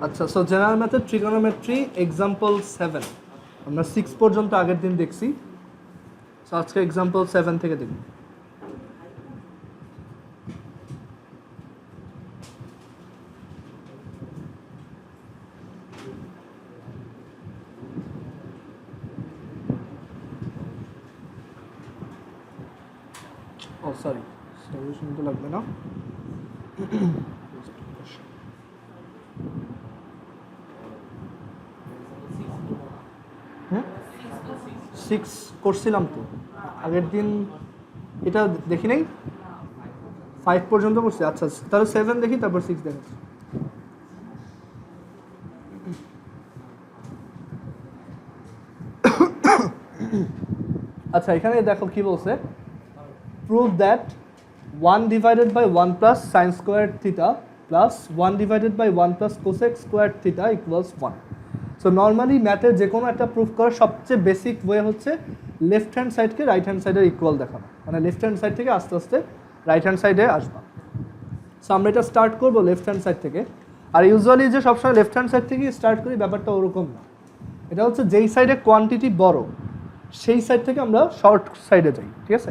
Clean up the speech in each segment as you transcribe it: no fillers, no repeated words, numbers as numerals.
আচ্ছা, so general ম্যাথের trigonometry example 7 আমরা 6 পর্যন্ত আগের দিন দেখছি। সো আজকে এক্সাম্পল 7 থেকে দেখব। ও সরি, সলিউশন তো লাগবে না। সিক্স করছিলাম তো আগের দিন, এটা দেখি নাই, 5 পর্যন্ত করছি। আচ্ছা, তাহলে 7 দেখি, তারপর 6 দেখাচ্ছি। আচ্ছা, এখানে দেখো কি বলছে, prove that 1 divided by 1 plus sine square theta plus 1 divided by 1 plus cosec square theta equals 1। So normally ম্যাথে যে কোনো একটা প্রুফ করার সবচেয়ে বেসিক ওয়ে হচ্ছে লেফট হ্যান্ড সাইডকে রাইট হ্যান্ড সাইডের ইকুয়াল দেখানো, মানে লেফট হ্যান্ড সাইড থেকে আস্তে আস্তে রাইট হ্যান্ড সাইডে আসবা। সো আমরা এটা স্টার্ট করবো লেফট হ্যান্ড সাইড থেকে। আর ইউজুয়ালি যে সবসময় লেফট হ্যান্ড সাইড থেকেই স্টার্ট করি, ব্যাপারটা ওরকম না। এটা হচ্ছে যেই সাইডে কোয়ান্টিটি বড় সেই সাইড থেকে আমরা শর্ট সাইডে যাই, ঠিক আছে?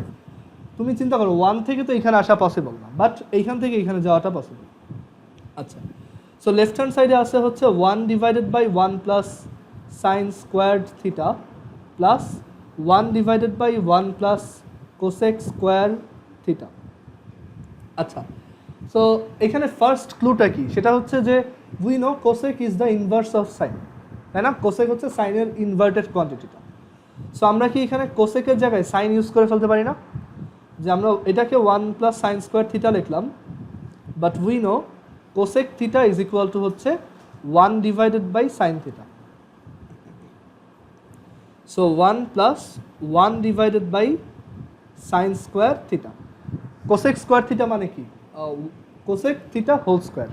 তুমি চিন্তা করো 1 থেকে তো এখানে আসা পসিবল না, বাট এইখান থেকে এখানে যাওয়াটা পসিবল। আচ্ছা, সো লেফট হ্যান্ড সাইডে আছে হচ্ছে 1 divided by 1 plus sine squared theta plus 1 divided by 1 plus cosec square theta. আচ্ছা, সো এখানে ফার্স্ট ক্লুটা কি, সেটা হচ্ছে যে we know cosec is the inverse of sine, তাই না? কোসেক হচ্ছে সাইনের ইনভার্টেড কোয়ান্টিটিটা। সো আমরা কি এখানে কোসেকের জায়গায় সাইন ইউজ করে ফেলতে পারি না? যে আমরা এটাকে 1 প্লাস সাইন স্কোয়ার থিটা লিখলাম, but we know cosec theta is equal to হচ্ছে 1 divided by sine theta. So 1 plus 1 divided by sine square theta. Cosec square theta মানে কি? Cosec theta whole square.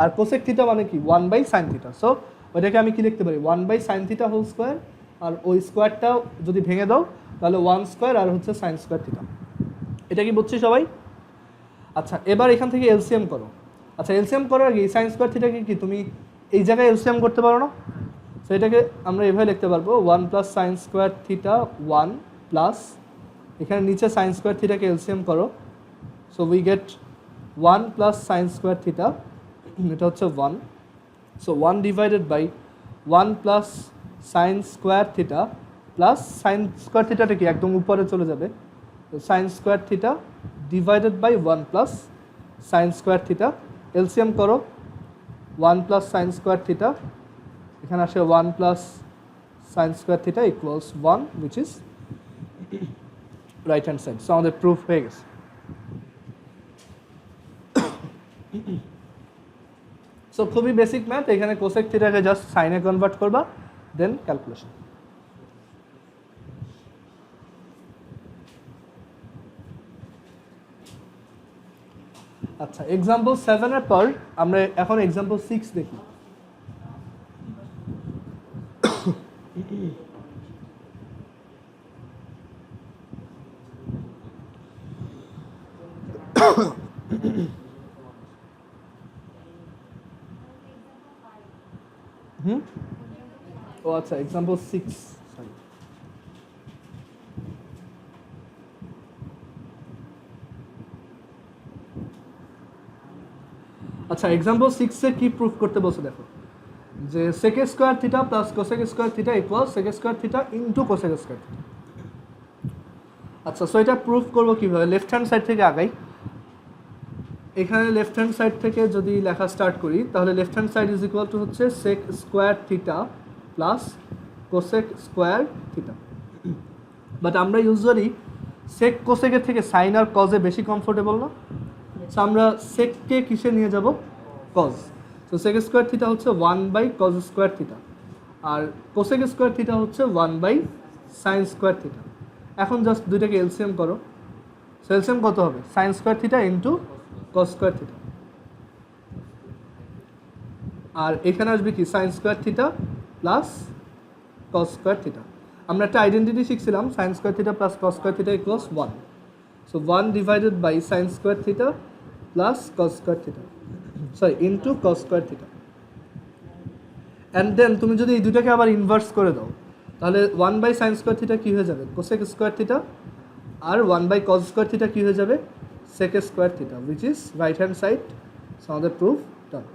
আর কোসেক থিটা মানে কি? 1 by sine theta. So ওইটাকে আমি কি লিখতে পারি? 1 by sine theta whole square, আর ওই স্কোয়ারটা যদি ভেঙে দাও তাহলে 1 স্কোয়ার আর হচ্ছে সাইন স্কোয়ার থিটা। এটা কি বুঝছি সবাই? আচ্ছা, এবার এখান থেকে এলসিএম করো। আচ্ছা, এলসিএম করার আগে সাইন স্কোয়ার থিটাকে কি তুমি এই জায়গায় এলসিএম করতে পারো না? সো এটাকে আমরা এভাবে লিখতে পারবো 1 plus sine square theta 1 plus এখানে নিচে সাইন স্কোয়ার থিটাকে এলসিএম করো। So we get 1 plus sine square theta, এটা হচ্ছে 1। So 1 divided by 1 plus sine square theta plus sine square থিটাটা কি একদম উপরে চলে যাবে, sine square theta divided by 1 plus sine square theta. LCM করো 1 প্লাস সাইন স্কোয়ার থিটা, এখানে আসে 1 plus sine square theta equals 1, which is right hand side. So আমাদের প্রুফ হয়ে গেছে। সো খুবই বেসিক ম্যাথ। এখানে কোসেক থিটাকে জাস্ট সাইনে convert করবা, দেন ক্যালকুলেশন। আচ্ছা, এক্সাম্পল 7 এর পর আমরা এখন এক্সাম্পল 6 দেখি। ও আচ্ছা, এক্সাম্পল 6, সরি। আচ্ছা, এক্সাম্পল 6 এ কি প্রুফ করতে বলছে দেখো, যে sec square theta plus cosec square theta equal sec square theta into cosec square theta. আচ্ছা, সো এটা প্রুফ করবো কীভাবে? লেফট হ্যান্ড সাইড থেকে আগাই। এখানে লেফট হ্যান্ড সাইড থেকে যদি লেখা স্টার্ট করি, তাহলে left hand side is equal to হচ্ছে sec square theta plus cosec square theta. But আমরা ইউজুয়ালি সেক কোসেকের থেকে সাইন আর কজে বেশি কমফোর্টেবল না? সো আমরা সেককে কিসে নিয়ে যাব? Cos. So sec square theta হচ্ছে 1 বাই কজ স্কোয়ার থিটা, আর কোসেক স্কোয়ার থিটা হচ্ছে 1 বাই সাইন স্কোয়ার থিটা। এখন জাস্ট দুইটাকে এলসিএম করো। সো এলসিএম কত হবে? Sine square theta into cos square theta. আর এখানে আসবে কি? Sine square theta plus cos square theta. আমরা একটা আইডেন্টিটি শিখছিলাম, sine square theta plus cos square theta equals 1। So 1 divided by sine square theta plus cos square theta, sorry into cos square theta. And then তুমি যদি এই দুটাকে আবার inverse করে দাও তাহলে 1/sin স্কোয়ার থিটা কী হয়ে যাবে কোসেক স্কোয়ার থিটা, আর 1/cos স্কোয়ার থিটা কী হয়ে যাবে sec square theta, which is right hand side. So আমাদের প্রুফ ডান।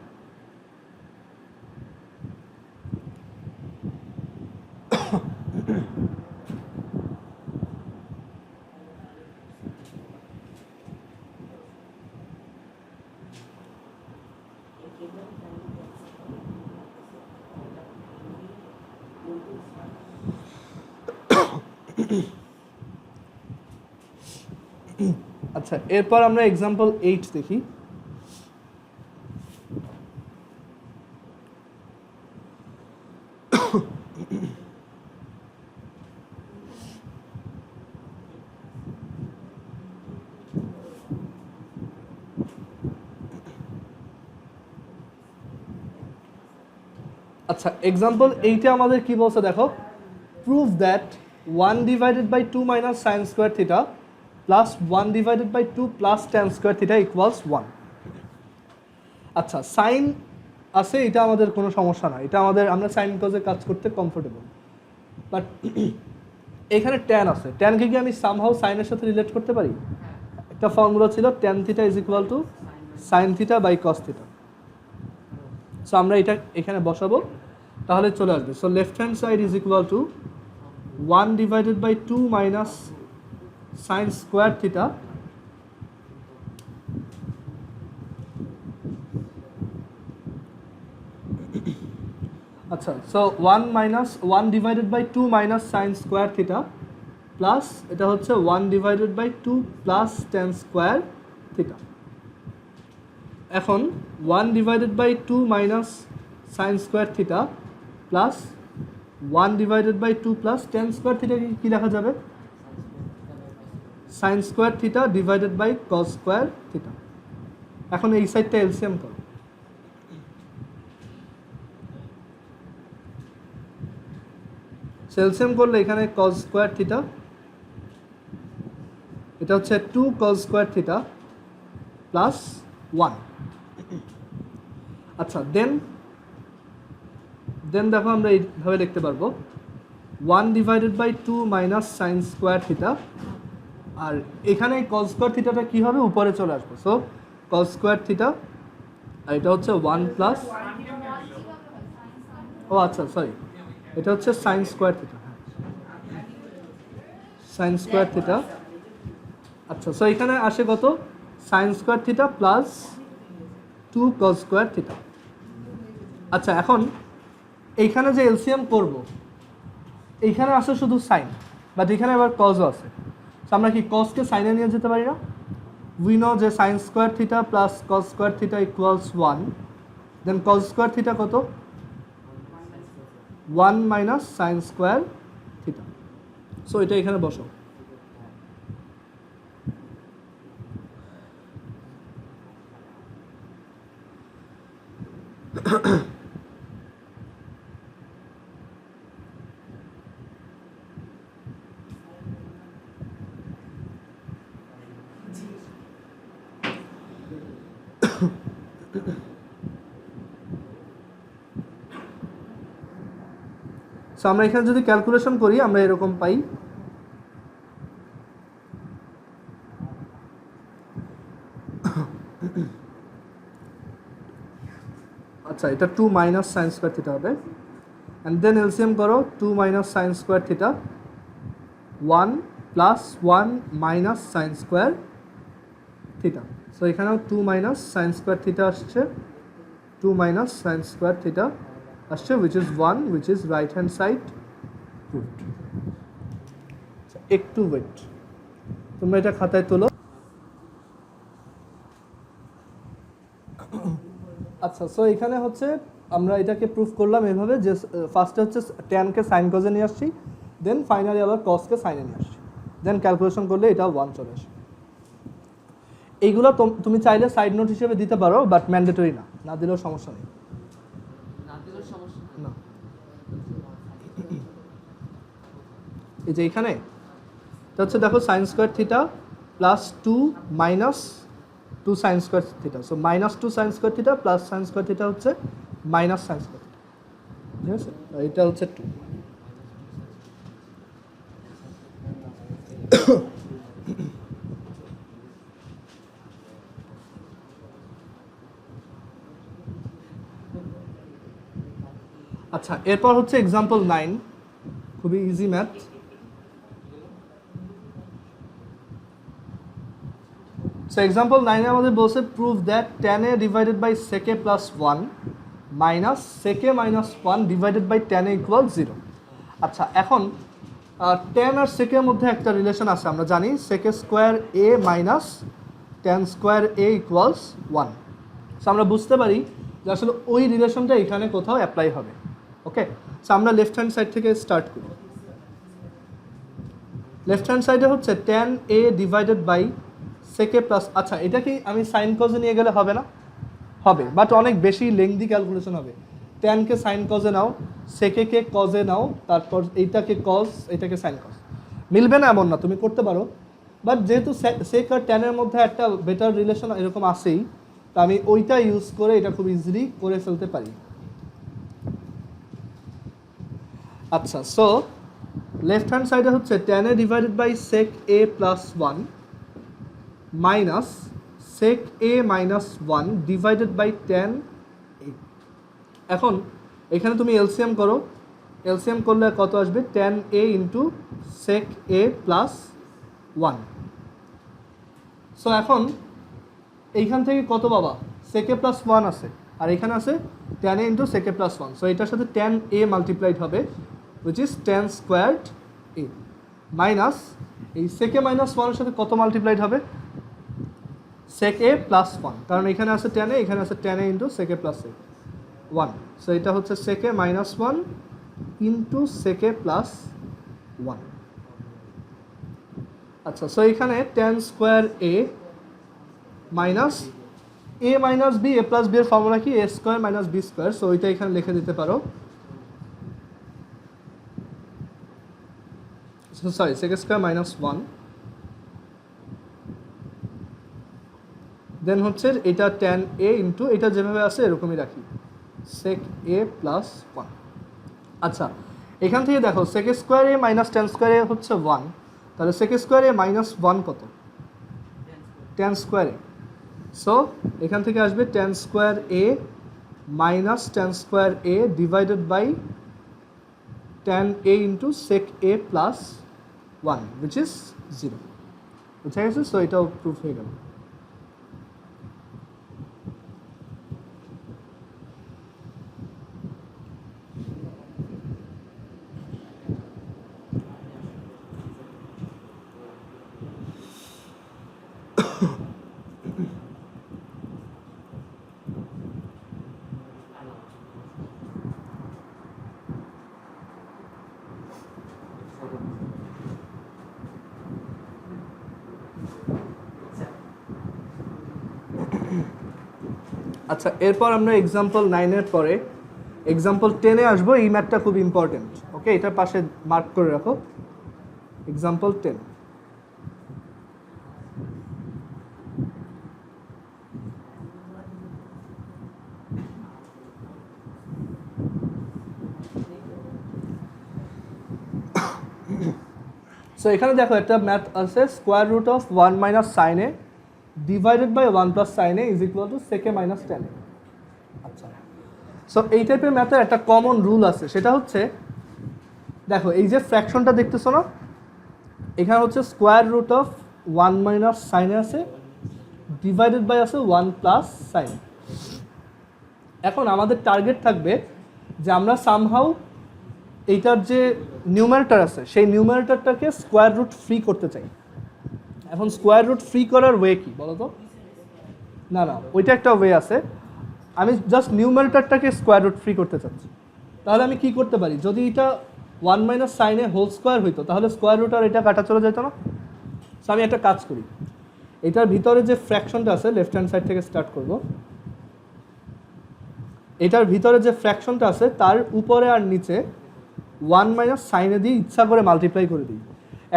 আচ্ছা, এরপর আমরা এক্সাম্পল 8 দেখি। আচ্ছা, এক্সাম্পল 8-এ আমাদের কি বলছে দেখো, prove that 1/2 minus sin square theta plus 1/2 plus tan square theta equals 1. আচ্ছা, সাইন আছে, এটা আমাদের কোনো সমস্যা না, এটা আমরা সাইন কজে কাজ করতে কমফোর্টেবল। বাট এখানে ট্যান আছে, ট্যানকে কি আমি সামহাউ সাইনের সাথে রিলেট করতে পারি? একটা ফর্মুলা ছিল tan theta is equal to sine theta by cos theta. So আমরা এটা এখানে বসাবো, তাহলে চলে আসবে। So left hand side is equal to 1/2 minus sin square theta আচ্ছা, so 1/2 minus sin square theta plus এটা হচ্ছে 1/2 প্লাস tan square theta। এখন 1/2 minus sin square theta plus 1/2 plus tan square theta কি লেখা যাবে? sin square theta divided by cos square theta। এখন এই সাইডটা এলসিএম করো, এলসিএম করলে এখানে cos square theta, এটা হচ্ছে 2 cos square theta প্লাস 1। আচ্ছা, দেন দেখো আমরা এইভাবে লিখতে পারবো 1/2 মাইনাস সাইন স্কোয়ার থিটা, আর এখানে cos স্কোয়ার থিটাটা কী হবে, উপরে চলে আসবে। সো cos স্কোয়ার থিটা, আর এটা হচ্ছে 1 প্লাস, ও আচ্ছা সরি, এটা হচ্ছে sign square theta, sign square theta. আচ্ছা, সো এখানে আসে কত, sign square theta plus 2 cos square theta. আচ্ছা, এখন এইখানে যে এলসিএম করব, এইখানে আসে শুধু সাইন, বাট এখানে আবার কজও আছে। তো আমরা কি কজকে সাইনে নিয়ে যেতে পারি না? উই নো যে sign square theta plus cos square theta equals 1, দেন কজ স্কোয়ার থিটা কত, 1 minus sine square theta. So এটা এখানে বসো। সো আমরা এখানে যদি ক্যালকুলেশন করি আমরা এরকম পাই, আচ্ছা এটা 2 মাইনাস সাইন স্কোয়ার থিটা হবে, অ্যান্ড দেন এলসিএম করো 2 minus sine square theta 1 plus 1 minus sine square theta. So এখানেও 2 মাইনাস সাইন স্কোয়ার থিটা আসছে, 2 মাইনাস সাইন স্কোয়ার থিটা আসছে, which is 1, which is right hand side proved. একটু wait, তোমরা এটা খাতায় তোলো। আচ্ছা, সো এখানে হচ্ছে আমরা এটাকে প্রুফ করলাম এভাবে যে ফার্স্টে হচ্ছে ট্যানকে সাইন কজে নিয়ে আসছি, দেন ফাইনালি আবার কসকে সাইনে নিয়ে আসছি, দেন ক্যালকুলেশন করলে এটা 1 চলে আসে। এইগুলো তুমি চাইলে সাইড নোট হিসেবে দিতে পারো, বাট ম্যান্ডেটরি না, না দিলেও সমস্যা নেই। না, এই যে এখানে এটা হচ্ছে দেখো sign square theta plus 2 minus 2 sine square theta. So minus 2 sine square theta plus sine square theta হচ্ছে মাইনাস সাইন স্কোয়ার থিটা। ঠিক আছে, এটা হচ্ছে 2। আচ্ছা, এরপর হচ্ছে এক্সাম্পল 9, খুবই ইজি ম্যাথ। সো এক্সাম্পল 9 এ আমাদের বলছে prove that tan a divided by sec a plus 1 minus sec a minus 1 divided by tan a equal 0। আচ্ছা, এখন tan আর sec এর মধ্যে একটা রিলেশন আছে, আমরা জানি sec a square a minus tan square a equals 1। So আমরা বুঝতে পারি যে আসলে ওই রিলেশনটা এখানে কোথাও অ্যাপ্লাই হবে। ওকে, সো আমরা লেফট হ্যান্ড সাইড থেকে স্টার্ট করি। লেফট হ্যান্ড সাইডে হচ্ছে tan a divided by sec a plus, আচ্ছা এটা কি আমি সাইন কজে নিয়ে গেলে হবে না? হবে, বাট অনেক বেশি লেংদি ক্যালকুলেশন হবে। tan কে সাইন কজে নাও, sec a কে কজে নাও, তারপর এইটাকে কজ, এটাকে সাইন কজ। মিলবে না এমন না, তুমি করতে পারো, বাট যেহেতু sec আর tan এর মধ্যে একটা বেটার রিলেশন এরকম আছেই, তা আমি ওইটা ইউজ করে এটা খুব ইজিলি করে ফেলতে পারি। আচ্ছা, সো লেফট হ্যান্ড সাইডে হচ্ছে tan a divided by sec a plus 1 minus sec a minus 1 divided by tan a। এখন এখানে তুমি এলসিএম করো, এলসিএম করলে কত আসবে? tan a into sec a plus 1। So এখন এইখান থেকে কত পাবা? sec a প্লাস 1 আছে, আর এখানে আছে tan a into sec a plus 1। So এটার সাথে tan a মাল্টিপ্লাইড হবে, which is tan squared a, minus এই sec a মাইনাস 1 এর সাথে কত মাল্টিপ্লাইড হবে? sec a প্লাস 1, কারণ এখানে আছে tan a, এখানে আছে tan a into sec a plus 1। So এটা হচ্ছে sec a minus 1 into sec a plus 1। আচ্ছা, সো এখানে tan square a minus a minus b, a plus b এর ফর্মুলা কি? a square minus b square. So ওইটা এখানে লিখে দিতে পারো, সরি sec স্কোয়ার মাইনাস 1, দেন হচ্ছে এটা tan a ইন্টু, এটা যেভাবে আছে এরকমই রাখি, sec a প্লাস 1। আচ্ছা, এখান থেকে দেখো sec square a minus tan square a হচ্ছে 1, তাহলে sec স্কোয়ার a মাইনাস 1 কত? tan square a। সো এখান থেকে আসবে tan square a minus tan square a divided by tan a into sec a plus 1, which is 0। বুঝা গেছে? So এটাও proof হয়ে গেল। আচ্ছা, এরপর আমরা এক্সাম্পল 9 এর পরে এক্সাম্পল 10 এ আসবো। এই ম্যাথটা খুব ইম্পর্টেন্ট। ওকে, এটার পাশে মার্ক করে রাখো, এক্সাম্পল 10। সো এখানে দেখো একটা ম্যাথ আছে, square root of 1 minus sine A divided by 1 plus sine A is equal to sec a minus tan a। আচ্ছা, সো এই টাইপের ম্যাথের একটা কমন রুল আছে, সেটা হচ্ছে দেখো এই যে ফ্র্যাকশনটা দেখতেছো না, এখানে হচ্ছে square root of 1 minus sine A আছে ডিভাইডেড বাই আছে 1 প্লাস সাইন। এখন আমাদের টার্গেট থাকবে যে আমরা সামহাউ এইটার যে নিউমারেটর আছে সেই নিউমারেটরটাকে স্কোয়ার রুট ফ্রি করতে চাই। এখন স্কোয়ার রুট ফ্রি করার ওয়ে কি বলো তো? না না, ওইটা একটা ওয়ে আছে, আমি জাস্ট নিউমারেটরটাকে স্কোয়ার রুট ফ্রি করতে চাচ্ছি। তাহলে আমি কি করতে পারি? যদি এটা 1 minus sine A whole square হইতো তাহলে স্কোয়ার রুট আর এটা কাটা চলে যেত না। সো আমি একটা কাজ করি, এটার ভিতরে যে ফ্র্যাকশনটা আছে লেফট হ্যান্ড সাইড থেকে স্টার্ট করব, এটার ভিতরে যে ফ্র্যাকশনটা আছে তার উপরে আর নিচে 1 মাইনাস সাইনে দিয়ে ইচ্ছা করে মাল্টিপ্লাই করে দিই।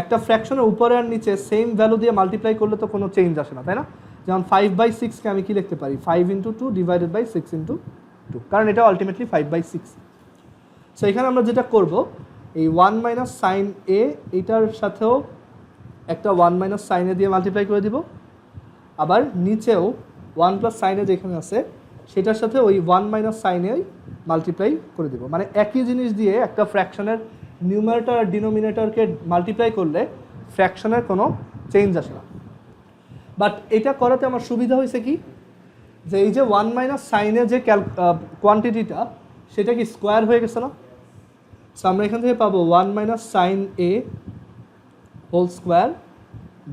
একটা ফ্র্যাকশনের উপরে আর নিচে সেম ভ্যালু দিয়ে মাল্টিপ্লাই করলে তো কোনো চেঞ্জ আসে না, তাই না? যেমন 5/6কে আমি কি লিখতে পারি? 5 ইন্টু 2 ডিভাইডেড বাই 6 ইন্টু 2, কারণ এটা আলটিমেটলি 5/6। সো এখানে আমরা যেটা করব এই 1 মাইনাস সাইন এ এটার সাথেও একটা 1 মাইনাস সাইন এ দিয়ে মাল্টিপ্লাই করে দিব, আবার নিচেও 1 প্লাস সাইন এ যেখানে আছে সেটার সাথে ওই 1 মাইনাস সাইন এ মাল্টিপ্লাই করে দিব। মানে একই জিনিস দিয়ে একটা ফ্র্যাকশনের নিউমারেটর আর ডিনোমিনেটরকে মাল্টিপ্লাই করলে ফ্র্যাকশনের কোনো চেঞ্জ আসে না। বাট এটা করাতে আমার সুবিধা হয়েছে কি, যে এই যে 1 মাইনাস সাইনের যে কোয়ান্টিটিটা সেটা কি স্কোয়ার হয়ে গেছে না। সো আমরা এখান থেকে পাবো 1 minus sine A whole square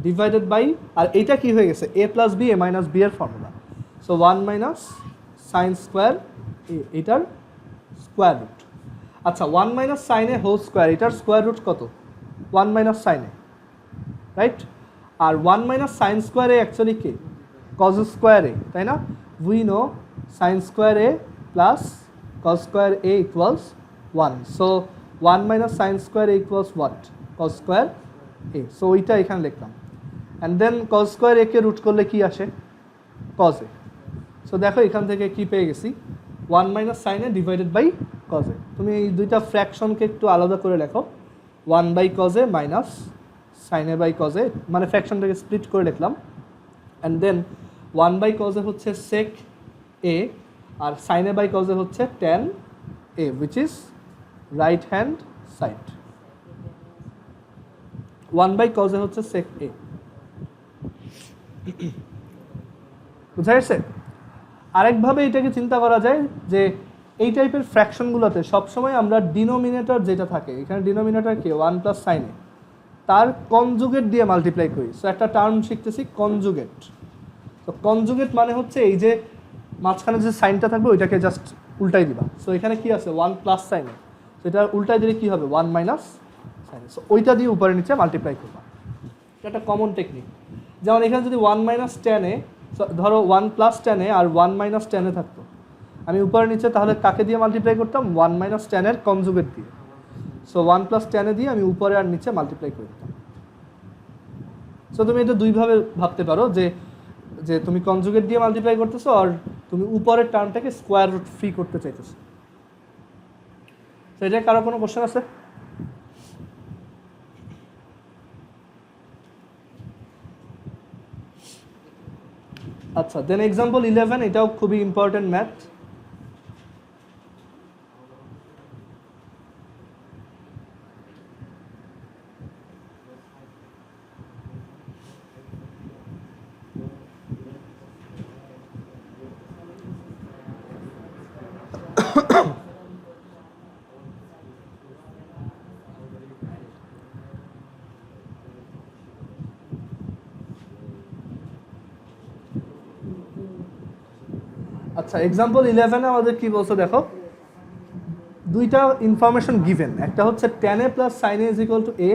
divided by, আর এটা কি হয়ে গেছে A plus B A minus B এর formula. So 1 minus sine square A, এটার স্কোয়ার রুট। আচ্ছা 1 minus sine A whole square, এটার স্কোয়ার রুট কত? 1 মাইনাস সাইন এ, রাইট? আর 1 minus sine square A actually কে? কজ স্কোয়ার এ, তাই না? We know sine square A plus cos square A equals 1। So 1 minus sine square A equals what? Cos square A. So ওইটা এখানে লিখলাম। And then cos square A কে root করলে কি আসে? কজ এ। সো দেখো এখান থেকে কি পেয়ে গেছি? 1 minus sine A divided by cos A. তুমি এই দুইটা ফ্র্যাকশনকে একটু আলাদা করে লেখো, 1 by cos A minus sine A by cos A, মানে ফ্র্যাকশনটাকে স্প্লিট করে লিখলাম। And then 1 by cos A হচ্ছে সেক এ, আর sine A by cos A হচ্ছে tan A, which is right hand side. 1 by cos A হচ্ছে sec এ। বুঝা গেছে? আরেকভাবে এটাকে চিন্তা করা যায় যে এই টাইপের ফ্র্যাকশনগুলোতে সবসময় আমরা ডিনোমিনেটর যেটা থাকে, এখানে ডিনোমিনেটরকে 1 প্লাস সাইন এ তার কনজুগেট দিয়ে মাল্টিপ্লাই করি। সো একটা টার্ম শিখতেছি কনজুগেট। তো কনজুগেট মানে হচ্ছে এই যে মাঝখানে যে সাইনটা থাকবে ওইটাকে জাস্ট উল্টাই দিবা। সো এখানে কি আছে? 1 প্লাস সাইন এ, সো এটা উল্টাই দিলে কি হবে? 1 মাইনাস সাইন এ। সো ওইটা দিয়ে উপরে নিচে মাল্টিপ্লাই করবা। এটা একটা কমন টেকনিক। যেমন এখানে যদি 1 মাইনাস টেন এ, ধরো 1 প্লাস টেন এ আর 1 মাইনাস টেন এ থাকতো, আমি উপরে নিচে তাহলে কাকে দিয়ে মাল্টিপ্লাই করতাম? 1 মাইনাস টেন এর কনজুগেট দিয়ে। সো 1 প্লাস টেন এ দিয়ে আমি উপরে আর নিচে মাল্টিপ্লাই করে দিতাম। সো তুমি এটা দুইভাবে ভাবতে পারো, যে যে তুমি কনজুগেট দিয়ে মাল্টিপ্লাই করতেছো আর তুমি উপরের টার্মটাকে স্কোয়ার রুট ফ্রি করতে চাইতেছো। তো এটা কারো কোনো কোশ্চেন আছে? আচ্ছা, দেন এক্সাম্পল 11, এটাও খুবই ইম্পর্টেন্ট ম্যাথ। আচ্ছা, এক্সাম্পল 11 এ আমাদের কি বলছে দেখো, দুইটা ইনফরমেশন গিভেন, একটা হচ্ছে tan a plus sine A is equal to A,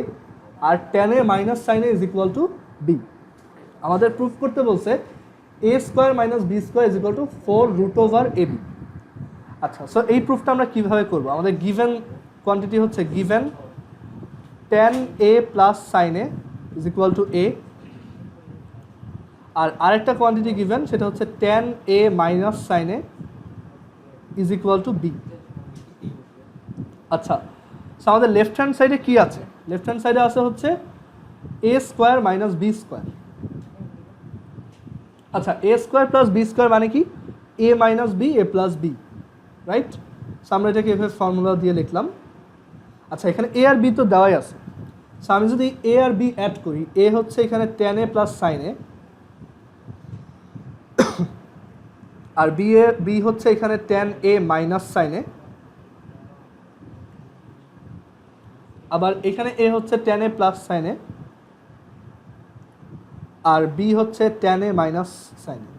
আর tan a minus sine A is equal to B. আমাদের প্রুফ করতে বলছে a square minus B square is equal to 4 root over A B. আচ্ছা, so এই প্রুফটা আমরা কিভাবে করব? আমাদের গিভেন কোয়ান্টিটি হচ্ছে given tan a plus sine A is equal to A, আর আরেকটা কোয়ান্টিটি গিভেন সেটা হচ্ছে tan a minus sine A is equal to B. আচ্ছা, সো আমাদের লেফট হ্যান্ড সাইডে কি আছে? লেফট হ্যান্ড সাইডে আছে হচ্ছে a square minus B square. আচ্ছা, a square plus B square মানে কি? a minus B A plus B, right? So আমরা এটাকে এভাবে ফর্মুলা দিয়ে লিখলাম। আচ্ছা, এখানে a আর b তো দেওয়াই আছে। সো আমি যদি a আর b অ্যাড করি, a হচ্ছে এখানে tan a প্লাস সাইন এ, আর বি হচ্ছে এখানে tan a minus sine A, আবার এখানে a হচ্ছে tan a প্লাস সাইন এ, আর বি হচ্ছে tan a minus sine A.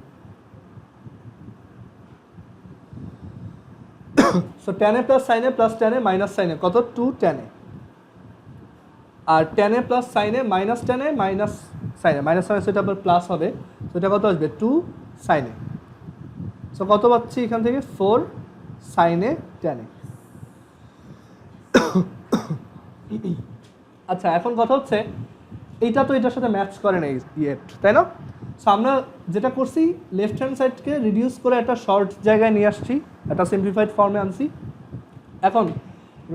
So tan a plus sine A plus tan a minus sine A কত? 2 tan a, আর tan a plus sine A minus tan a minus sine A, minus sign সেটা আবার plus হবে, তো এটা কত আসবে? 2 sign এ। So কত পাচ্ছি এখান থেকে? 4 সাইন এ tan a। আচ্ছা, এখন কথা হচ্ছে এইটা তো এটার সাথে ম্যাচ করে না ইয়েট, তাই না? সো আমরা যেটা করছি লেফট হ্যান্ড সাইডকে রিডিউস করে একটা শর্ট জায়গায় নিয়ে আসছি, একটা সিম্পলিফাইড ফর্মে আনছি। এখন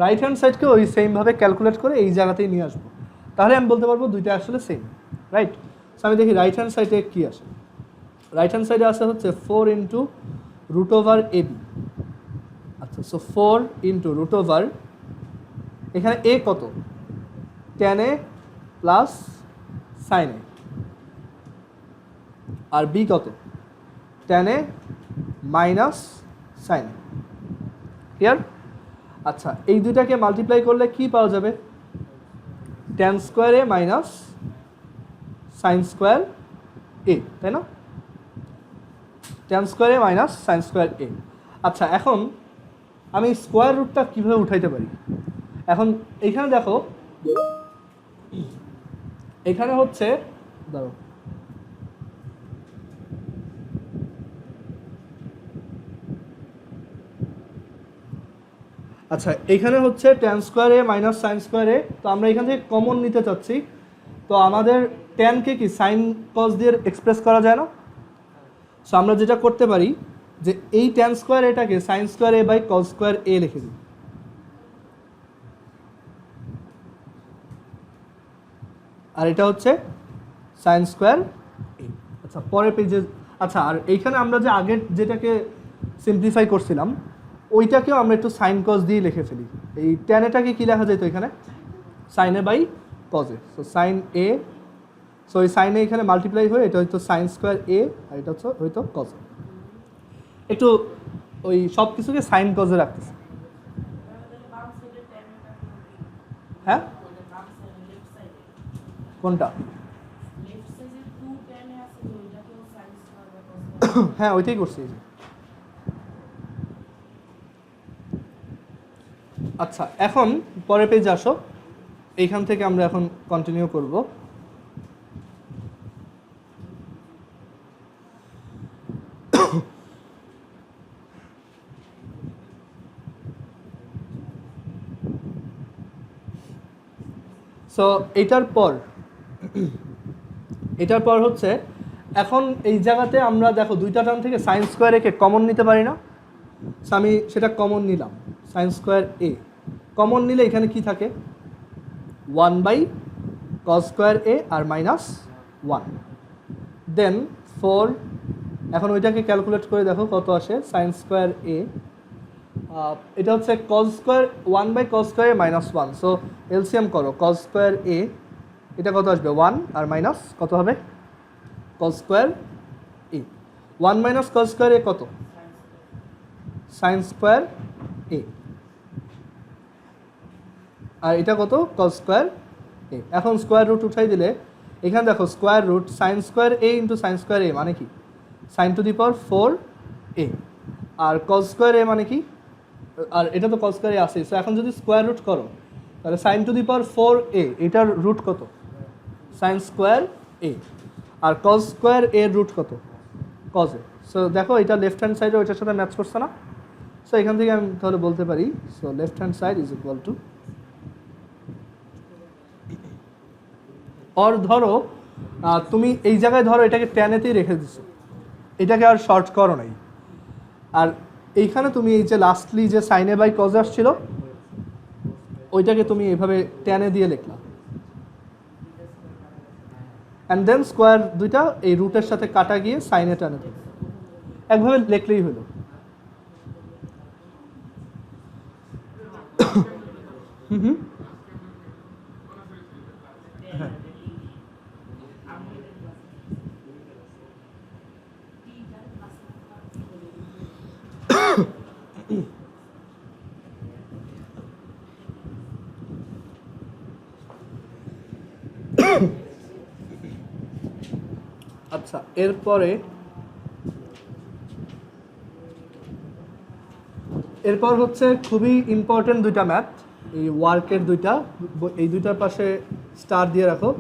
রাইট হ্যান্ড সাইডকে ওই সেমভাবে ক্যালকুলেট করে এই জায়গাতেই নিয়ে আসবো, তাহলে আমি বলতে পারবো দুইটা আসলে সেম, রাইট? সো আমি দেখি রাইট হ্যান্ড সাইডে কী আসে। রাইট হ্যান্ড সাইডে আসে হচ্ছে 4 ইন্টু রুট ওভার এবি। আচ্ছা, সো 4 ইন্টু রুট ওভার, এখানে এ কত, tan a প্লাস সাইন এ, আর বি কত, tan a minus sine a. Clear? আচ্ছা, এই দুইটাকে মাল্টিপ্লাই করলে কি পাওয়া যাবে, tan স্কোয়ার এ মাইনাস সাইন স্কোয়ার এ, তাই না? tan square A minus sine square a. আচ্ছা, এখন আমি স্কোয়ার রুটটা কীভাবে উঠাইতে পারি? এখন এইখানে দেখো, এখানে হচ্ছে, ধরো আচ্ছা, এখানে হচ্ছে tan স্কোয়ার এ মাইনাস সাইন স্কোয়ার এ, তো আমরা এখান থেকে কমন নিতে চাচ্ছি। তো আমাদের ট্যানকে কি সাইন কস দিয়ে এক্সপ্রেস করা যায় না? সো আমরা যেটা করতে পারি যে এই tan স্কোয়ার এটাকে sine square A by cos square A লিখে দিই, আর এটা হচ্ছে সাইন স্কোয়ার এ। আচ্ছা, পরের পেজে, আচ্ছা, আর এইখানে আমরা যে আগের যেটাকে সিম্পলিফাই করছিলাম ওইটাকেও আমরা একটু সাইন কস দিয়ে লিখে ফেলি। এই ট্যান এটাকে কী লেখা যায় তো এখানে, sine A by cos a. So sine A, so এই সাইন এ এখানে মাল্টিপ্লাই হয়ে এটা হয়তো সাইন স্কোয়ার এ, আর এটা হচ্ছে হয়তো কস এ। একটু ওই সব কিছুকে সাইন কজে রাখতেছে। হ্যাঁ, কোনটা? হ্যাঁ, ওইটাই করছি। আচ্ছা, এখন পরের পেজে আসো, এইখান থেকে আমরা এখন কন্টিনিউ করব। সো এটার পর হচ্ছে, এখন এই জায়গাতে আমরা দেখো দুইটা টার্ম থেকে সাইন স্কোয়ার একে কমন নিতে পারি না? সো আমি সেটা কমন নিলাম, সাইন স্কোয়ার এ কমন নিলে এখানে কি থাকে, 1 বাই কস স্কোয়ার এ আর মাইনাস 1, দেন 4, এখন ওইটাকে ক্যালকুলেট করে দেখো কত আসে, সাইন স্কোয়ার এ, এটা হচ্ছে cos square 1 by cos square A minus 1, so LCM করো, কস স্কোয়ার এ এটা কত আসবে, 1 আর মাইনাস কত হবে, কস স্কোয়ার এ। 1 মাইনাস কস স্কোয়ার এ কত, সাইন স্কোয়ার এ, আর এটা কত, কস স্কোয়ার এ। এখন স্কোয়ার রুট উঠাই দিলে এখানে দেখো square root sine square A into sine square A মানে কি, sine to the power 4 A, আর কস স্কোয়ার এ মানে কি, আর এটা তো কস স্কোয়ার এ আছে। সো এখন যদি স্কোয়ার রুট করো তাহলে সাইন টু দি পাওয়ার 4 এ, এটার রুট কত, সাইন স্কোয়ার এ, আর কস স্কোয়ার এর রুট কত, কস এ। সো দেখো এটা লেফট হ্যান্ড সাইডে ওইটার সাথে ম্যাচ করছে না? সো এখান থেকে আমি তাহলে বলতে পারি, so left hand side is equal to, আর ধরো তুমি এই জায়গায় ধরো এটাকে ট্যানেতেই রেখে দিছো, এটাকে আর শর্ট করো নাই, আর এইখানে তুমি এই যে লাস্টলি যে সাইনে বাই কজ আসছিল ওইটাকে তুমি এইভাবে ট্যানে দিয়ে লিখলা, অ্যান্ড দেন স্কোয়ার দুইটা এই রুটের সাথে কাটা গিয়ে সাইনে টানে দেবে, একভাবে লিখলেই হলো। হুম, হ্যাঁ, আচ্ছা, এরপর হচ্ছে খুবই ইম্পর্টেন্ট দুইটা ম্যাথ, এই ওয়ার্কের দুইটা, এই দুইটার পাশে স্টার দিয়ে রাখো।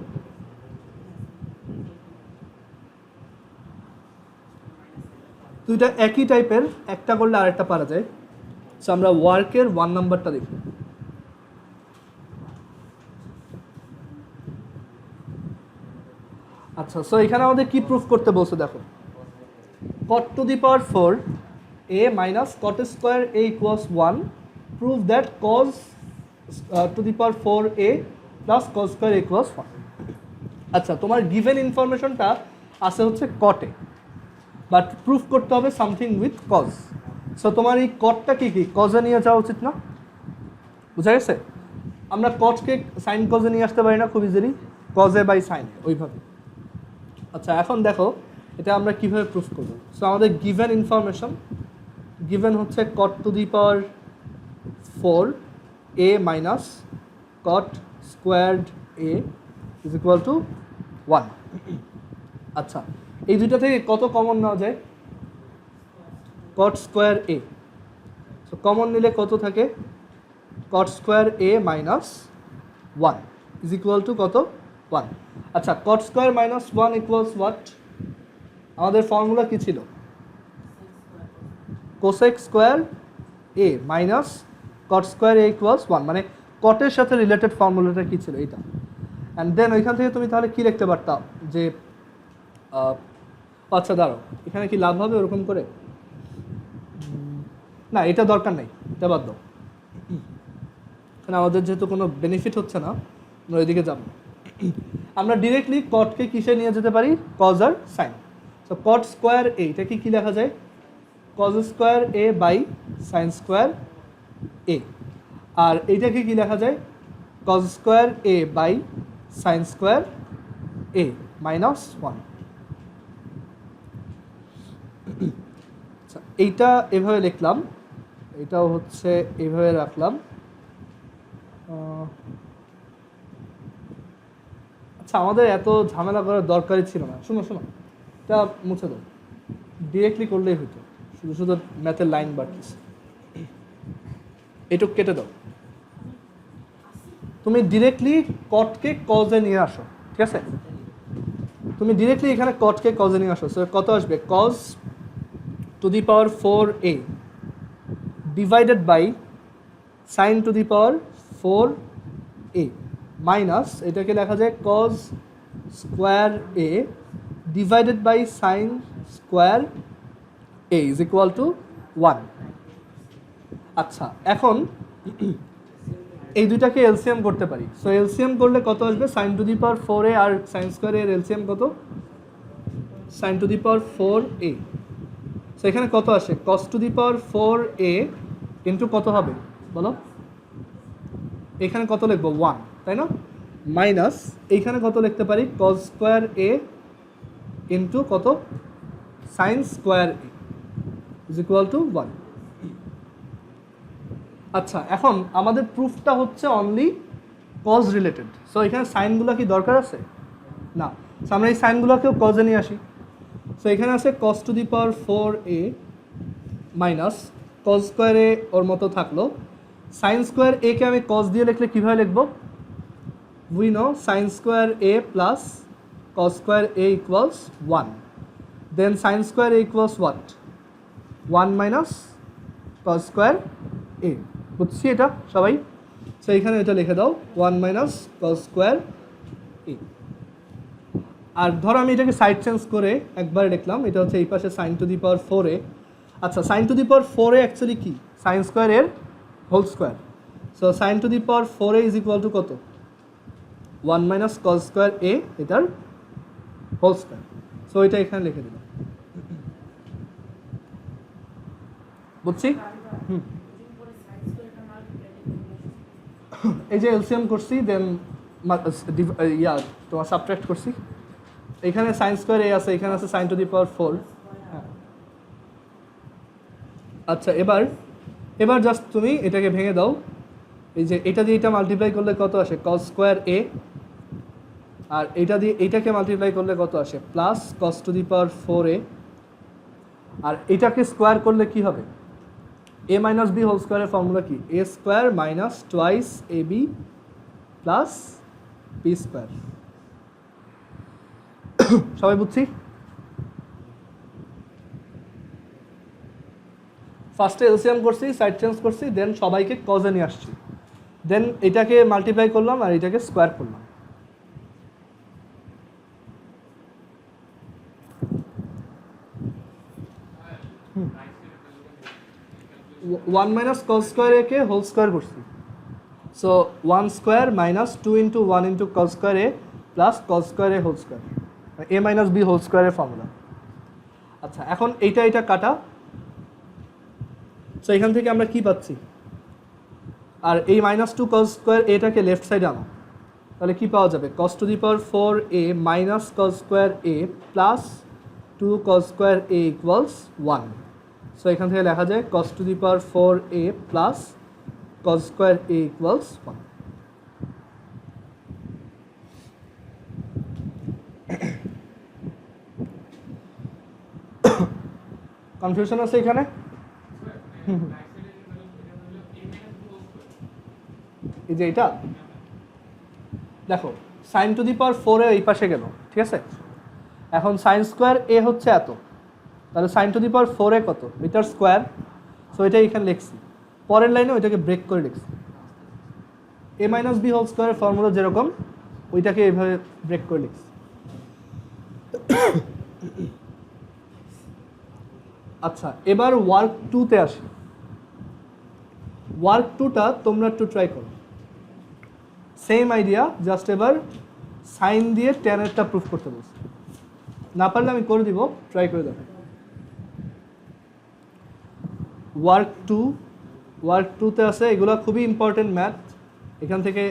দুইটা একই টাইপের, একটা করলে আরেকটা পারা যায়। সো আমরা ওয়ার্কের 1 নাম্বারটা দেখি। আচ্ছা, সো এখানে আমাদের কি প্রুফ করতে বলছে দেখো, cot to the power 4 a minus cot square a equals 1, prove that cos two the power 4a plus cos square a equals 1। আচ্ছা, তোমার গিভেন ইনফরমেশনটা আছে হচ্ছে কটে, বাট প্রুফ করতে হবে সামথিং উইথ কজ। সো তোমার এই কটটা কি কজে নিয়ে যাওয়া উচিত না? বুঝা গেছে? আমরা কজকে সাইন কজে নিয়ে আসতে পারি না খুব ইজিলি, কজে বাই সাইনে ওইভাবে। আচ্ছা, এখন দেখো এটা আমরা কিভাবে প্রুফ করব। সো আমাদের গিভেন ইনফরমেশন গিভেন হচ্ছে cot to the power 4a minus cot squared a is equal to 1। আচ্ছা, এই দুইটা থেকে কত কমন নেওয়া যায়? Cot square a। So common নিলে কত থাকে? Cot square a minus 1 is equal to কত? 1। আচ্ছা, cot square minus 1 equals what? আমাদের ফর্মুলা কি ছিল? Cosec square a minus cot square a equals 1, মানে কটের সাথে রিলেটেড ফর্মুলাটা কি ছিল? এইটা। অ্যান্ড দেন ওইখান থেকে তুমি তাহলে কি লিখতে পারতাম যে আচ্ছা দাঁড়াও, এখানে কি লাভ হবে ওরকম করে? না, এটা দরকার নেই, এটা বাদ দাও। কারণ আমাদের যেহেতু কোনো বেনিফিট হচ্ছে না, আমরা ওইদিকে যাব। আমরা ডিরেক্টলি কটকে কিসে নিয়ে যেতে পারি? কজ আর sine. So cot square a, এটা কি লেখা যায়? Cos square a by sine square a। আর এইটাকে কি লেখা যায়? Cos square a by sine square a minus 1। আচ্ছা, এইটা এভাবে লিখলাম, এটাও হচ্ছে এভাবে রাখলাম। আচ্ছা, আমাদের এত ঝামেলা করার দরকারই ছিল না। শোনো এটা মুছে দাও, ডিরেক্টলি করলেই হতো, শুধু শুধু ম্যাথের লাইন বাড়তেছে। এটুক কেটে দাও। তুমি ডিরেক্টলি কটকে কজে নিয়ে আসো, ঠিক আছে? তুমি ডিরেক্টলি এখানে কটকে কজে নিয়ে আসো। সো কত আসবে? Cos to the power 4a divided by sine to the power 4a minus এটাকে লেখা যায় cos square a divided by sine square a is equal to 1। আচ্ছা, এখন এই দুইটাকে এলসিএম করতে পারি। সো এলসিএম করলে কত আসবে? Sine to the power 4a আর সাইন স্কোয়ার এর এলসিএম কত? Sine to the power 4a। So এখানে কত আসে? কস to the power 4a into কত হবে বলো? এখানে কত লিখবো? 1, তাই না? মাইনাস এইখানে কত লিখতে পারি? কস স্কোয়ার a ইন্টু কত? Sign square a is equal to 1। আচ্ছা, এখন আমাদের প্রুফটা হচ্ছে অনলি কজ রিলেটেড। সো এখানে সাইনগুলো কি দরকার আছে? না। সো আমরা এই সাইনগুলোকেও কজে নিয়ে আসি। সো এখানে আছে cos to the power 4a minus cos square a ওর মতো থাকলো। সাইন স্কোয়ার a কে আমি কজ দিয়ে লিখলে কীভাবে লিখবো? We know sine square a plus cos square a equals 1। Then sine square a equals what? 1 minus cos square a। বুঝছি এটা সবাই? সো এখানে এটা লিখে দাও 1 মাইনাস কজ স্কোয়ার a। আর ধরো আমি এটাকে সাইড চেঞ্জ করে একবার লিখলাম, এটা হচ্ছে এই পাশে sign to the power 4a। আচ্ছা, sine to the power 4a actually কি? সাইন স্কোয়ার এর whole square. So sine to the power 4a is equal to কত? 1 মাইনাস কজ স্কোয়ার a, এটার হোল স্কোয়ার। সো এটা এখানে লিখে দিলাম। বুঝছি? এই যে এলসিএম করছি, দেন তোমার সাবট্রাক্ট করছি। এখানে সাইন স্কোয়ার a আছে, এখানে আছে সাইন টু দি পাওয়ার 4। হ্যাঁ, আচ্ছা, এবার জাস্ট তুমি এটাকে ভেঙে দাও। এই যে এটা দিয়ে এটা মাল্টিপ্লাই করলে কত আসে? Cause square a। আর এইটা দিয়ে এইটাকে মাল্টিপ্লাই করলে কত আসে? Plus cos to the power 4a। আর এটাকে স্কোয়ার করলে কি হবে? a মাইনাস বি হোল স্কোয়ারের ফর্মুলা কি? a square minus twice ab plus B square. সবাই বুঝছি? ফার্স্টে এলসিএম করছি, সাইড চেঞ্জ করছি, দেন সবাইকে কজে নিয়ে আসছি, দেন এটাকে মাল্টিপ্লাই করলাম আর এটাকে স্কোয়ার করলাম। ওয়ান মাইনাস কজ স্কোয়ার একে হোল স্কোয়ার করছি। So 1 square minus 2 into 1 into cos square A plus cos square A whole square, A minus b whole স্কোয়ারের ফর্মুলা। আচ্ছা, এখন এইটা কাটা, সো এখান থেকে আমরা কি পাচ্ছি, আর এই মাইনাস 2 কস স্কোয়ার এটাকে লেফট সাইডে আনো, তাহলে কি পাওয়া যাবে, cos to the power 4a minus cos square A plus 2 cos square A equals 1। So এখান থেকে লেখা যায় cos to the power 4a plus cos square A equals 1। Confusion আছে এখানে? এই যে এটা দেখো, সাইন টু দি পাওয়ার 4 এই পাশে গেল, ঠিক আছে। এখন সাইন স্কোয়ার এ হচ্ছে এত, তাহলে সাইন টু দি পাওয়ার 4 কত, এটার স্কোয়ার। সো এটা এখানে লিখছি, পরের লাইনে ওইটাকে ব্রেক করে লিখছি, এ মাইনাস বি হোল স্কোয়ারের ফর্মুলা যেরকম ওইটাকে এইভাবে ব্রেক করে লিখছি। আচ্ছা, এবার ওয়ার্ক 2-তে আসি। ওয়ার্ক 2টা তোমরা একটু ট্রাই করো, সেম আইডিয়া, জাস্ট এবার সাইন দিয়ে ট্যানেরটা প্রুফ করতে বলছি। না পারলে আমি করে দিব, ট্রাই করে দেখো। ওয়ার্ক 2-তে আছে, এগুলো খুবই ইম্পর্টেন্ট ম্যাথ, এখান থেকে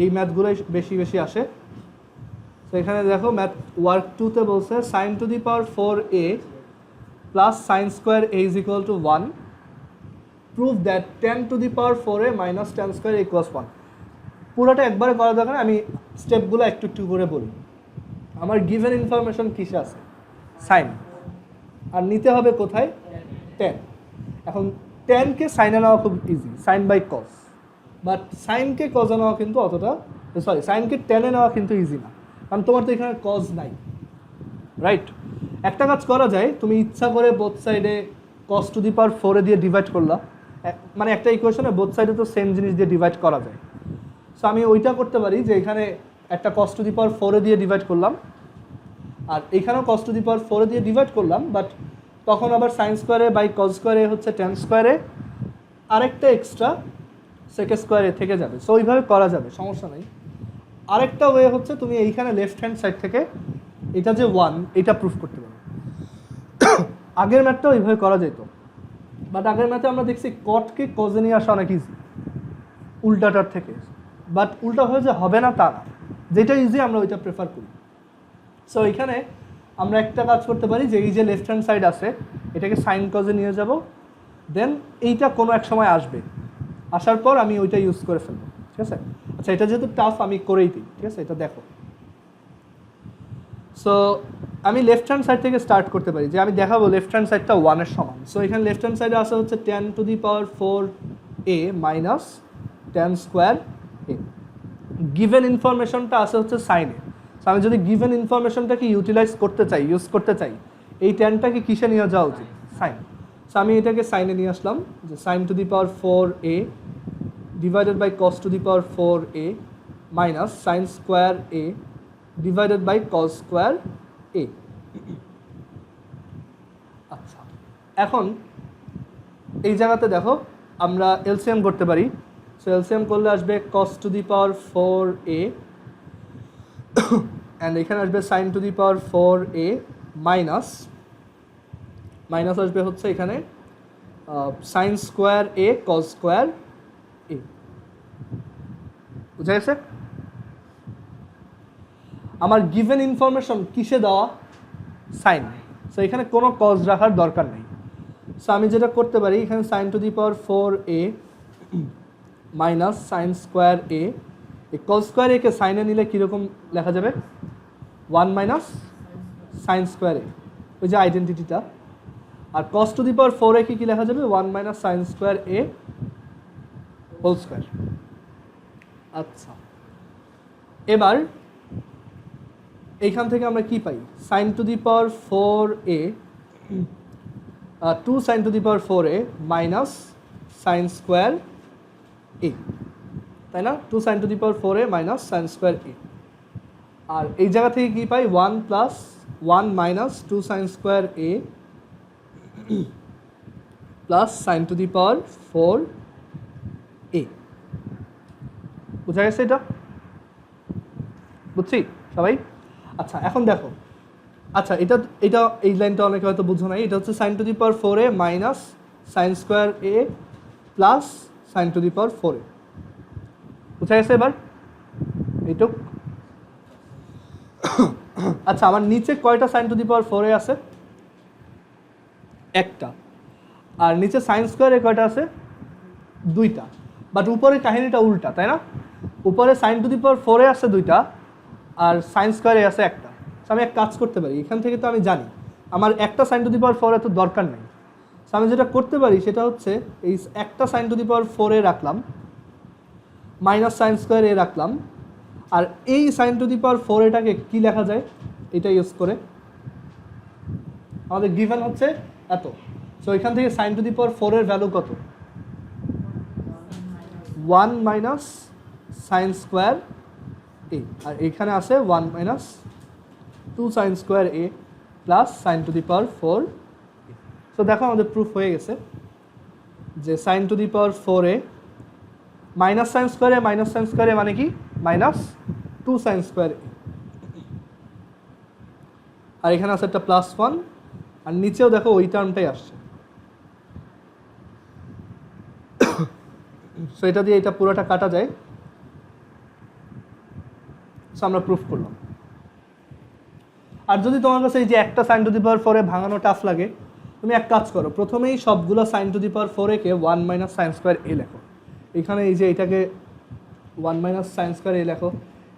এই ম্যাথগুলোই বেশি আসে। তো এখানে দেখো ম্যাথ ওয়ার্ক 2-তে বলছে sine to the power 4a plus sine square a is equal to 1, prove that 10 to the power 4a minus 10 square equals 1। পুরোটা একবারে করা দরকার, আমি স্টেপগুলো একটু করে বলি। আমার গিভেন ইনফরমেশন কিসে আছে, সাইন, আর নিতে হবে কোথায়, 10। এখন 10কে সাইনে নেওয়া খুব easy, sine by cos, but সাইনকে কজে নেওয়া কিন্তু অতটা, সরি সাইনকে 10-এ নেওয়া কিন্তু ইজি না, কারণ তোমার তো এখানে কজ নাই, রাইট। একটা কাজ করা যায়, তুমি ইচ্ছা করে বোথ সাইডে কস টু দি পাওয়ার 4 দিয়ে ডিভাইড করলা, মানে একটা ইকুয়েশনে বোথ সাইডে তো সেম জিনিস দিয়ে ডিভাইড করা যায়। সো আমি ওইটা করতে পারি যে এখানে একটা কস টু দি পাওয়ার 4 দিয়ে ডিভাইড করলাম, আর এখানেও কস টু দি পাওয়ার 4 দিয়ে ডিভাইড করলাম, বাট তখন আবার সাইন স্কোয়ারে বাই কস স্কোয়ারে হচ্ছে 10 স্কোয়ারে, আরেকটা এক্সট্রা সেক স্কোয়ারে থেকে যাবে। সো ওইভাবে করা যাবে, সমস্যা নেই। আরেকটা ওয়ে হচ্ছে তুমি এইখানে লেফট হ্যান্ড সাইড থেকে এটা যে 1 এটা প্রুফ করতে পারো। আগের ম্যাথটাও এইভাবে করা যেত, বাট আগের ম্যাথে আমরা দেখছি কটকে কজে নিয়ে আসা অনেক ইজি উল্টাটার থেকে, বাট উল্টা হয়ে যে হবে না তা না, যেটা ইজি আমরা ওইটা প্রেফার করি। সো এখানে আমরা একটা কাজ করতে পারি যে এই যে লেফট হ্যান্ড সাইড আছে এটাকে সাইন কজে নিয়ে যাব, দেন এইটা কোনো এক সময় আসবে, আসার পর আমি ওইটা ইউজ করে ফেলবো, ঠিক আছে। আচ্ছা, এটা যেহেতু টাফ আমি করেই দিই, ঠিক আছে, এটা দেখো। সো আমি লেফট হ্যান্ড সাইড থেকে স্টার্ট করতে পারি, যে আমি দেখাবো লেফট হ্যান্ড সাইডটা 1-এর সমান। সো এখানে লেফট হ্যান্ড সাইডে আসা হচ্ছে 10 to the power 4a minus 10 square a। Given ইনফরমেশনটা আসে হচ্ছে সাইনে। সো আমি যদি গিভেন ইনফরমেশনটাকে ইউজ করতে চাই, এই 10টাকে কিসে নিয়ে যাওয়া উচিত, সাইন। সো আমি এটাকে সাইনে নিয়ে আসলাম, যে sine to the power 4a divided by cos to the power 4a minus sine square a divided by cos square a। আচ্ছা, এখন এই জায়গাতে দেখো আমরা এলসিএম করতে পারি। সো এলসিএম করলে আসবে কস to the power 4a and এখানে আসবে sine to the power 4a minus আসবে হচ্ছে এখানে sine square a cos square a। বুঝা গেছে? আমার গিভেন ইনফরমেশন কিসে দেওয়া, সাইন। সো এখানে কোনো কজ রাখার দরকার নেই। সো আমি যেটা করতে পারি, এখানে sine to the power 4a minus sine square a, এই কজ স্কোয়ার একে সাইনে নিলে কীরকম লেখা যাবে, 1 মাইনাস সাইন স্কোয়ার a, ওই যে আইডেন্টিটিটা। আর কস টু দি পাওয়ার 4a কি লেখা যাবে, 1 minus sine square a whole square. আচ্ছা, এবার এইখান থেকে আমরা কি পাই, sine to the power 4a 2 sine to the power 4a minus sine square a, তাই না, 2 sine to the power 4a minus sine square a। আর এই জায়গা থেকে কি পাই, 1 plus 1 minus 2 sine square a plus sine to the power 4a। বুঝা গেছে এটা? বুঝছি সবাই? আচ্ছা এখন দেখো, আচ্ছা এটা এটা এই লাইনটা অনেকে হয়তো বুঝো নাই। এটা হচ্ছে sine to the power 4a minus sine square A plus sine to the power 4a। বুঝা গেছে এবার এইটুক? আচ্ছা আমার নিচে কয়টা sign to the power 4a আছে? একটা। আর নিচে সাইন স্কোয়ারে কয়টা আছে? দুইটা। বাট উপরে কাহিনীটা উল্টা, তাই না? উপরে sign to the power 4a আছে দুইটা, আর সাইন স্কোয়ারে আছে একটা। আমি এক কাজ করতে পারি, এখান থেকে তো আমি জানি আমার একটা সাইন টু দি পাওয়ার 4 এত দরকার নেই। আমি যেটা করতে পারি সেটা হচ্ছে এই একটা sign to the power 4a রাখলাম, মাইনাস সাইন স্কোয়ার এ রাখলাম, আর এই সাইন টু দি পাওয়ার 4aটাকে কি লেখা যায় এটা ইউজ করে? আমাদের গিভেন হচ্ছে এত। সো এখান থেকে সাইন টু দি পাওয়ার 4 এর ভ্যালু কত? 1 মাইনাস সাইন স্কোয়ার এ, আর এখানে আছে 1 minus 2 sine square A plus sine to the power 4। So দেখো আমাদের প্রুফ হয়ে গেছে যে sine to the power 4a minus sine square A, minus sine square A মানে কি? মাইনাস 2 সাইন স্কোয়ার এ, আর এখানে আছে একটা প্লাস 1, আর নিচেও দেখো ওই টার্মটাই আসছে। সো এটা দিয়ে এটা পুরোটা কাটা যায়। সো আমরা প্রুফ করলাম। আর যদি তোমার কাছে এই যে একটা সাইন টু দি পাওয়ার 4 এ ভাঙানো টাফ লাগে, তুমি এক কাজ করো, প্রথমেই সবগুলো sine to the power 4a কে 1 মাইনাস সাইন স্কোয়ার এ লেখো। এখানে এই যে এটাকে 1 মাইনাস সাইন স্কোয়ার এ লেখো,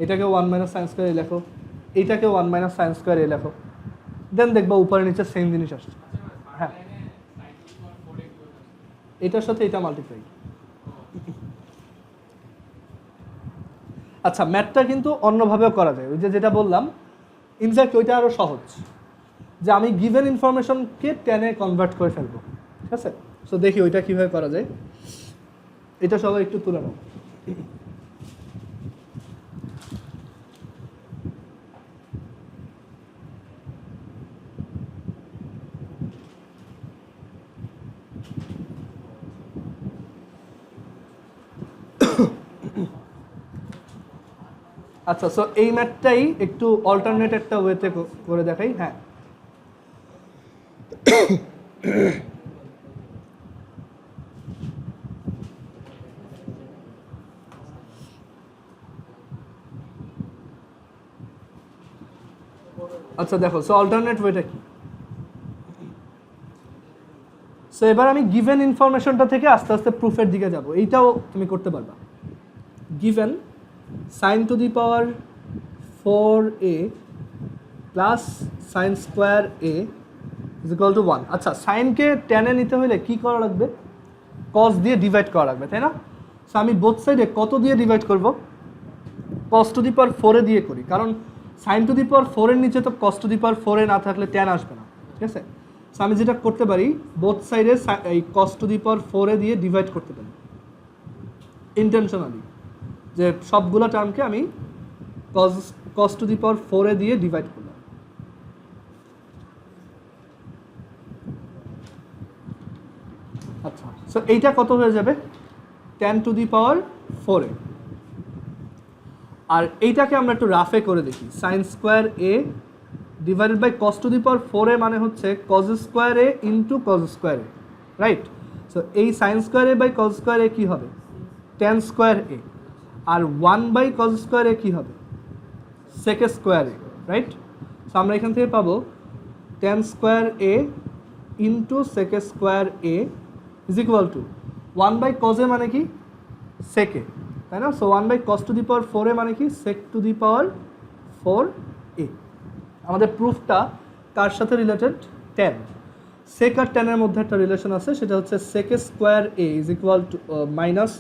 এটাকে 1 মাইনাস সাইন স্কোয়ার এ লেখো, এইটাকে 1 মাইনাস সাইন স্কোয়ার এ লেখো, দেন দেখবা উপরে নিচে সেম জিনিস আসছে। হ্যাঁ, এটার সাথে এটা মাল্টিপ্লাই। আচ্ছা ম্যাথটা কিন্তু অন্যভাবেও করা যায়, ওই যে যেটা বললাম, ইনফ্যাক্ট ওইটা আরও সহজ, যে আমি গিভেন ইনফরমেশনকে 10-এ কনভার্ট করে ফেলবো। ঠিক আছে? সো দেখি ওইটা কীভাবে করা যায়। এটা সবাই একটু তুলে নাও। আচ্ছা সো এই ম্যাথটাই একটু অল্টারনেট একটা ওয়েতে করে দেখাই। হ্যাঁ, আচ্ছা দেখো, সো অল্টারনেট ওয়েটা কি? সো এবার আমি গিভেন ইনফরমেশনটা থেকে আস্তে আস্তে প্রুফের দিকে যাব। এইটাও তুমি করতে পারবা। Given sine to the power 4a plus sine square A is equal to 1। আচ্ছা সাইনকে 10-এ নিতে হলে কি করা লাগবে? কস দিয়ে ডিভাইড করা লাগবে, তাই না? সো আমি বোথ সাইডে কত দিয়ে ডিভাইড করব? কস টু দি পাওয়ার 4 দিয়ে করি, কারণ সাইন টু দি পাওয়ার 4 এর নিচে তো কস টু দি পাওয়ার 4 না থাকলে 10 আসবে না। ঠিক আছে? সো আমি যেটা করতে পারি, বোথ সাইডে এই কস টু দি পাওয়ার 4 দিয়ে ডিভাইড করতে পারি ইন্টেনশনালি, যে সবগুলো টার্মকে আমি কস টু দি পাওয়ার 4 দিয়ে ডিভাইড করলাম। আচ্ছা সো এইটা কত হয়ে যাবে? 10 টু দি পাওয়ার 4। আর এইটাকে আমরা একটু রাফে করে দেখি, sine square A divided by cos to the power 4 মানে হচ্ছে cos square A into cos square A, right? So এই sine square A by cos square A কী হবে? 10 স্কোয়ার এ। আর 1 বাই কজ স্কোয়ার এ কী হবে? Sec square A, right? So আমরা এখান থেকে পাবো 10 square A into sec square A is equal to 1 by cos A মানে কি? সেকে, তাই না? So 1 by cos to the power 4 মানে কি? Sec to the power 4a। আমাদের প্রুফটা কার সাথে রিলেটেড? 10। সেক আর 10-এর মধ্যে একটা রিলেশন আছে, সেটা হচ্ছে sec square A is equal to minus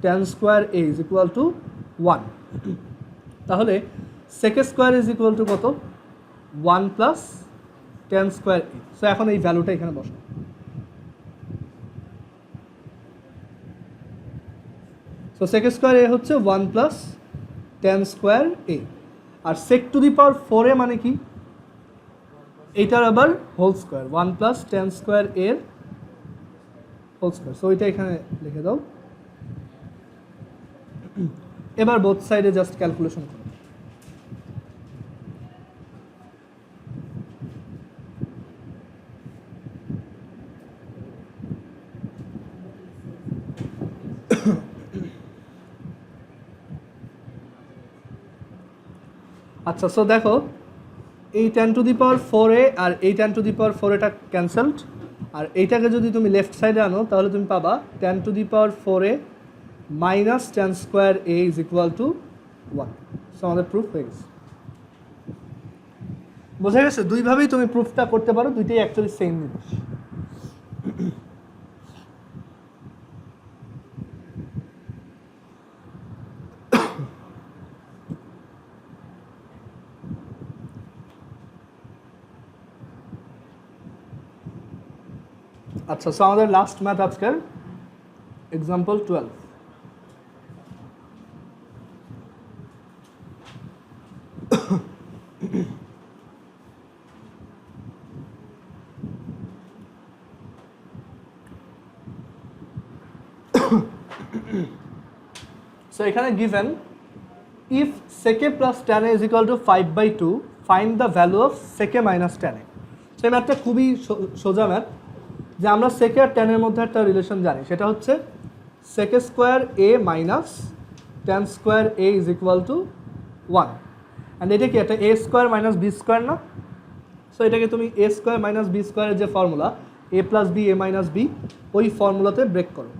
10 square A is equal to 1। তাহলে sec square is equal to কত? 1 প্লাস 10 স্কোয়ার এ। সো এখন এই ভ্যালুটা এখানে বসো। সো সেক স্কোয়ার এ হচ্ছে 1 প্লাস 10 স্কোয়ার এ, আর সেক টু দি পাওয়ার 4 মানে কি? এইটার আবার হোল স্কোয়ার, 1 প্লাস 10 স্কোয়ার এর হোল স্কোয়ার। সো এটা এখানে লিখে দাও। এবার বোথ সাইডে জাস্ট ক্যালকুলেশন করো। আচ্ছা, সো দেখো এই 10⁴ আর এই 10⁴ এটা ক্যান্সেলড, আর এইটাকে যদি তুমি লেফট সাইডে আনো তাহলে তুমি পাবা 10⁴ minus 10² is equal to 1। So আমাদের প্রুফ হয়ে গেছে। বোঝা গেছে? দুইভাবেই তুমি প্রুফটা করতে পারো, দুইটাই অ্যাকচুয়ালি সেম জিনিস। আচ্ছা, সো আমাদের লাস্ট ম্যাথ আজকের এক্সাম্পল 12। সো এখানে গিভেন ইফ সেকে plus tan a is equal to 5/2 find the value of সেকে মাইনাস tan a। সেই ম্যাথটা খুবই সোজা ম্যাথ, যে আমরা সেকে আর tan এর মধ্যে একটা রিলেশন জানি, সেটা হচ্ছে সেকে square a minus tan square a is equal to 1। And এটা কি একটা a square minus b square না? সো এটাকে তুমি a স্কোয়ার মাইনাস b স্কোয়ারের যে formula a plus b a minus b, ওই ফর্মুলাতে ব্রেক করো।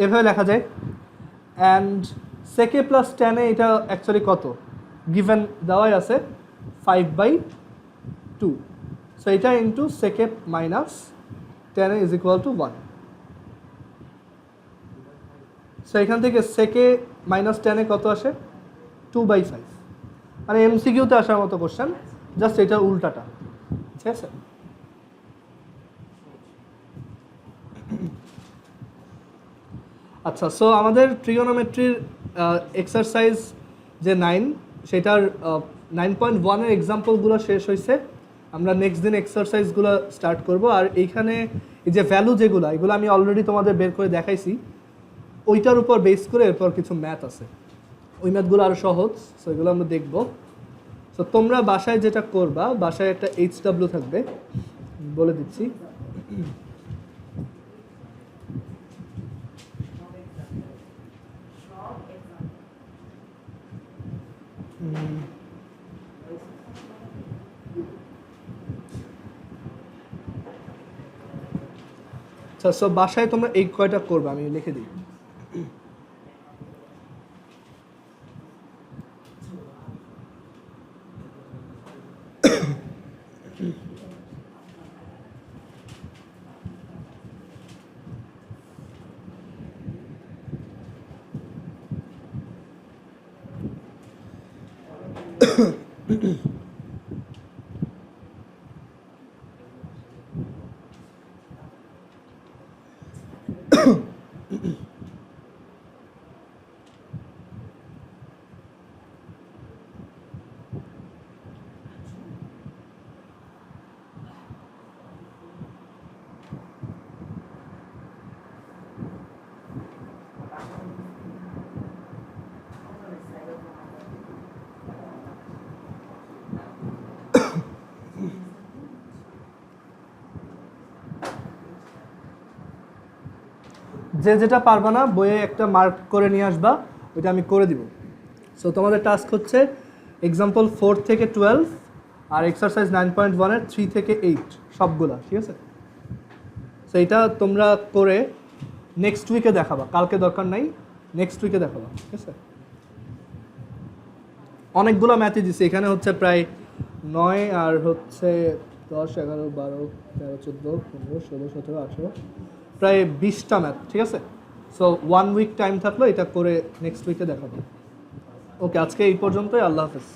এভাবে লেখা যায়। অ্যান্ড সেকে প্লাস tan a এটা অ্যাকচুয়ালি কত গিভেন দেওয়াই আছে 5/2। সো এটা ইন্টু সেকে minus tan a is equal to 1। So এখান থেকে সেকে মাইনাস tan a কত আসে? 2/5। মানে এমসিকিউতে আসার মতো কোশ্চেন, জাস্ট এটার উল্টাটা। ঠিক আছে? আচ্ছা, সো আমাদের ট্রিগোনোমেট্রির এক্সারসাইজ যে 9, সেটার 9.1-এর এক্সাম্পলগুলো শেষ হয়েছে। আমরা নেক্সট দিন এক্সারসাইজগুলো স্টার্ট করব। আর এইখানে এই যে ভ্যালু যেগুলো, এগুলো আমি অলরেডি তোমাদের বের করে দেখাইছি। ওইটার উপর বেস করে এরপর কিছু ম্যাথ আছে, ওই ম্যাথগুলো আরও সহজ। সো এগুলো আমরা দেখব। সো তোমরা বাসায় যেটা করবা, বাসায় একটা HW থাকবে, বলে দিচ্ছি। আচ্ছা, সো বাসায় তোমরা এই কয়টা করবে আমি লিখে দিই। যে যেটা পারবা না বইয়ে একটা মার্ক করে নিয়ে আসবা, ওইটা আমি করে দিব। সো তোমাদের টাস্ক হচ্ছে এক্সাম্পল 4 থেকে 12 আর এক্সারসাইজ 9.1-এর 3 থেকে 8 সবগুলা, ঠিক আছে? সো এটা তোমরা করে নেক্সট উইকে দেখাবা, কালকে দরকার নাই, নেক্সট উইকে দেখাবা, ঠিক আছে? অনেকগুলো ম্যাথই দিচ্ছে, এখানে হচ্ছে প্রায় 9 আর হচ্ছে 10, 11, 12, 13, 14, 15, 16, 17, 18, প্রায় 20টা ম্যাথ, ঠিক আছে? সো 1 উইক টাইম থাকলো, এটা করে নেক্সট উইকে দেখাবো। ওকে, আজকে এই পর্যন্তই। আল্লাহ হাফেজ।